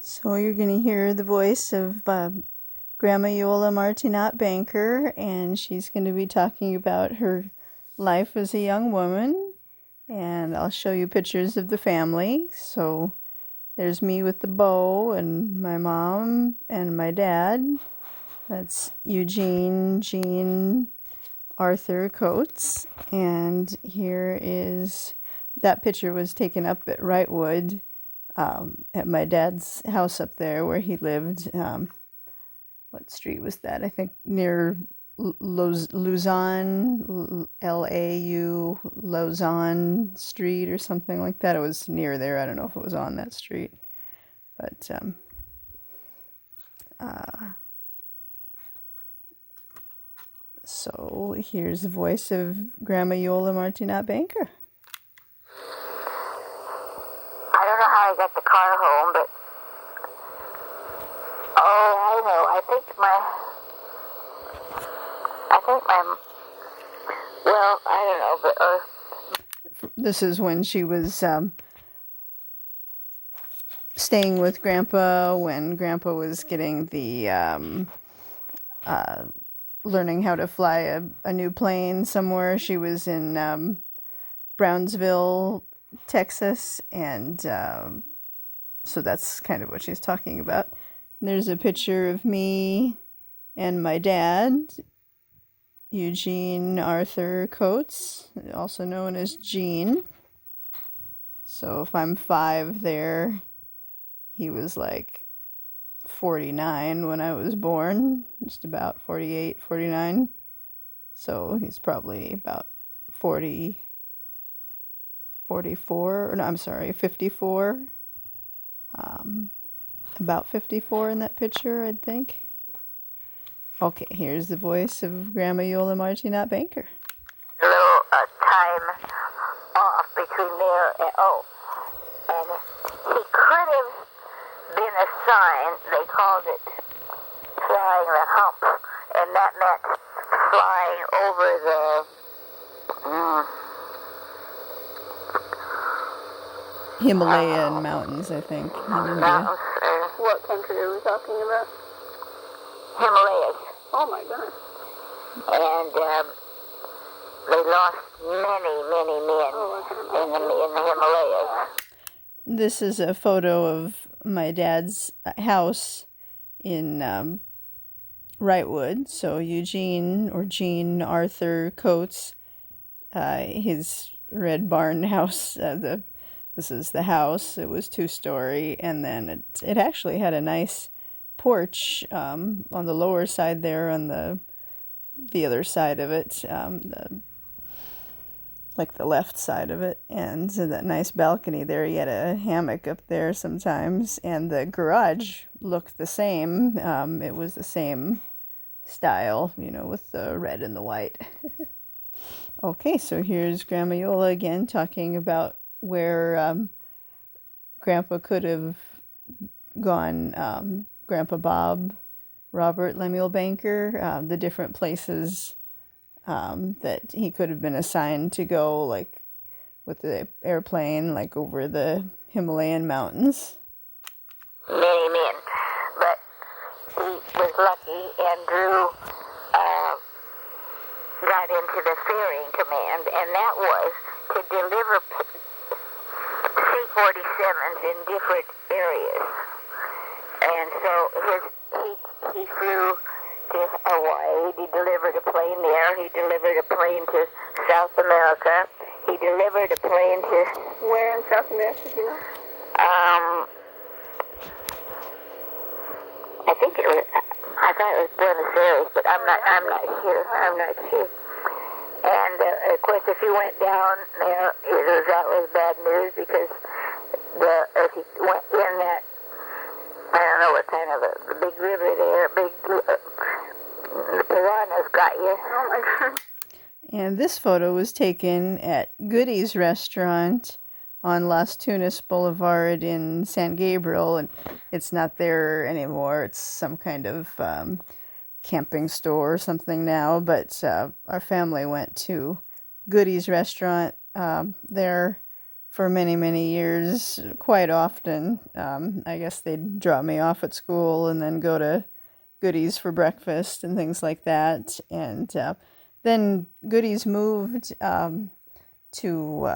So you're going to hear the voice of Grandma Iole Martinat banker, and she's going to be talking about her life as a young woman, and I'll show you pictures of the family. So there's me with the bow, and my mom and my dad. That's Jean Arthur Coates, and here is, that picture was taken up at Wrightwood, at my dad's house up there where he lived. What street was that? I think near Luzon, L-A-U, Luzon Street or something like that. It was near there. I don't know if it was on that street. But so here's the voice of Grandma Iole Martinat banker. I don't know how I got the car home, but I know. I think well, I don't know, but this is when she was staying with Grandpa, when Grandpa was getting the learning how to fly a new plane somewhere. She was in Brownsville, Texas, and so that's kind of what she's talking about. And there's a picture of me and my dad, Eugene Arthur Coates, also known as Gene. So if I'm 5 there, he was like 49 when I was born, just about 48, 49. So he's probably about 40, 44, or no, I'm sorry, 54. About 54 in that picture, I think. Okay, here's the voice of Grandma Iole Martinat banker. a little time off between there and and he could have been a sign. They called it flying the hump, and that meant flying over the Himalayan mountains, I think, in India. mountains. What country are we talking about? Himalayas. Oh my goodness. And they lost many men in the Himalayas. This is a photo of my dad's house in Wrightwood. So Eugene, or Gene Arthur Coates, his red barn house, this is the house. It was 2-story, and then it actually had a nice porch on the lower side there, on the other side of it, like the left side of it, and so that nice balcony there. He had a hammock up there sometimes, and the garage looked the same. It was the same style, with the red and the white. Okay, so here's Grandma Iole again talking about where Grandpa could have gone, Grandpa Bob, Robert Lemuel banker, the different places that he could have been assigned to go, like with the airplane, like over the Himalayan mountains. Many men, but he was lucky and Drew got into the ferrying command, and that was to deliver C-47s in different areas. And so he flew to Hawaii. He delivered a plane there. He delivered a plane to South America. He delivered a plane to... Where in South America, do you know? I think it was... I thought it was Buenos Aires, but I'm not sure. And of course, if he went down there, that was bad news, because if he went in that, I don't know what kind of the big river there, the piranhas got you. Oh my God. And this photo was taken at Goody's restaurant on Las Tunas Boulevard in San Gabriel, and it's not there anymore. It's some kind of camping store or something now, but our family went to Goody's restaurant there for many, many years, quite often. I guess they'd drop me off at school and then go to Goodies for breakfast and things like that. And then Goodies moved to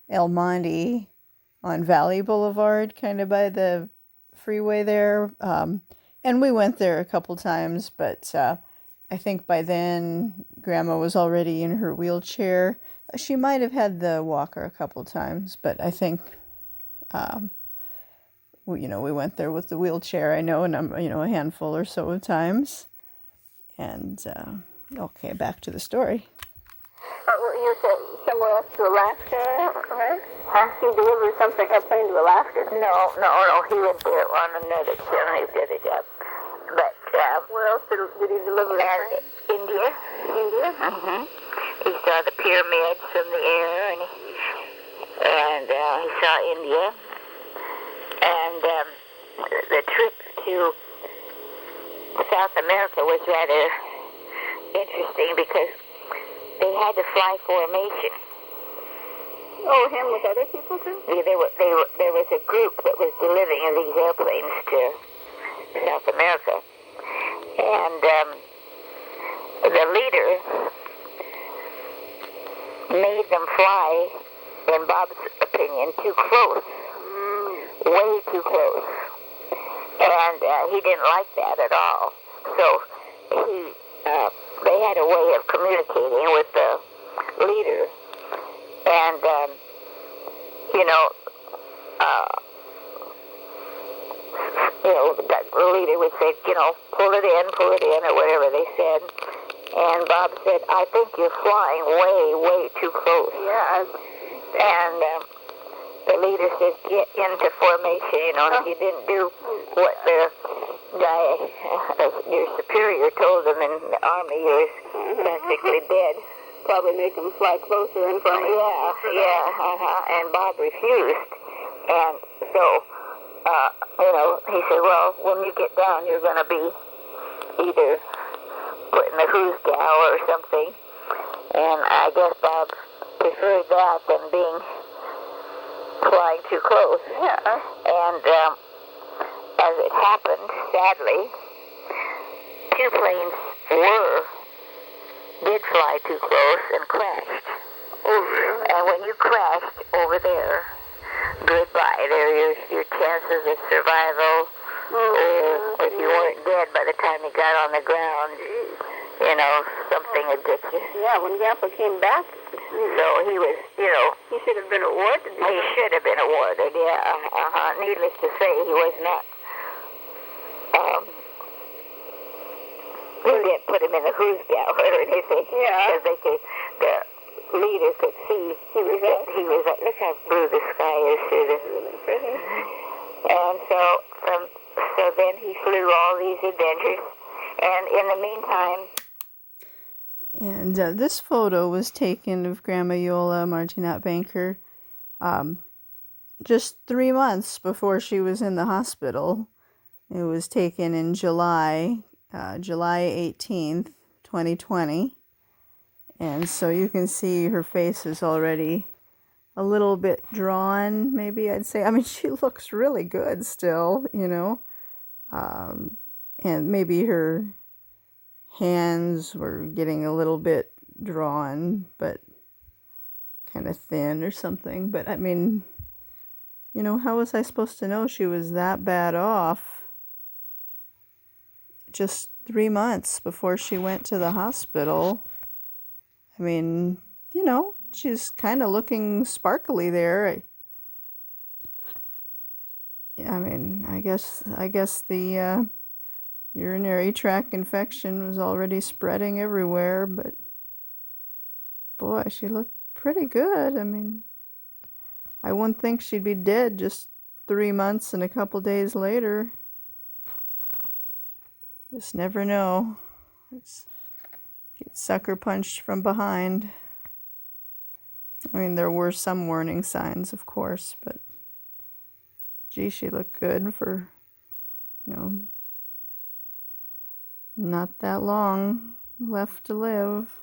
El Monte on Valley Boulevard, kind of by the freeway there. And we went there a couple times, but I think by then Grandma was already in her wheelchair. She might have had the walker a couple times, but I think, we went there with the wheelchair. I know, a handful or so of times. And okay, back to the story. You said somewhere else to Alaska, right? Huh? He delivered something, a plane to Alaska. No. He went there on another job. But Where else did he deliver it? India. India? Mm-hmm. He saw the pyramids from the air, and he saw India. And the trip to South America was rather interesting because they had to fly formation. Oh, him with other people too? Yeah, there was a group that was delivering these airplanes to South America, and the leader made them fly, in Bob's opinion, too close, way too close, and he didn't like that at all. So they had a way of communicating with the leader, and the leader would say, pull it in, or whatever they said. And Bob said, I think you're flying way, way too close. Yeah. And the leader said, get into formation, if you didn't do what the guy, your superior told them in the Army, you was practically dead. Probably make him fly closer in formation. Yeah. And Bob refused. And so, he said, well, when you get down, you're going to be either put in the hoosgow or something. And I guess Bob preferred that than being flying too close. Yeah. And as it happened, sadly, two planes did fly too close and crashed. Oh, really? And when you crashed over there, goodbye. There are your chances of survival. If you weren't dead by the time you got on the ground, something had get you. Yeah, when Grandpa came back. So he was, He should have been awarded. he should have been awarded, yeah. Needless to say, he was not. They didn't put him in the hoosgow or anything. Yeah. Because the leader could see he was like, look how blue the sky is through the prison. And so then he flew all these adventures. And in the meantime... And this photo was taken of Grandma Iole Martinat Banker just 3 months before she was in the hospital. It was taken in July 18th, 2020. And so you can see her face is already a little bit drawn, maybe I'd say. I mean, she looks really good still, and maybe her hands were getting a little bit drawn, but kind of thin or something. But I mean, how was I supposed to know she was that bad off just 3 months before she went to the hospital? I mean, she's kind of looking sparkly there. I guess the urinary tract infection was already spreading everywhere, but boy, she looked pretty good. I mean, I wouldn't think she'd be dead just 3 months and a couple days later. Just never know. Get sucker punched from behind. I mean, there were some warning signs, of course, but gee, she looked good for, not that long left to live.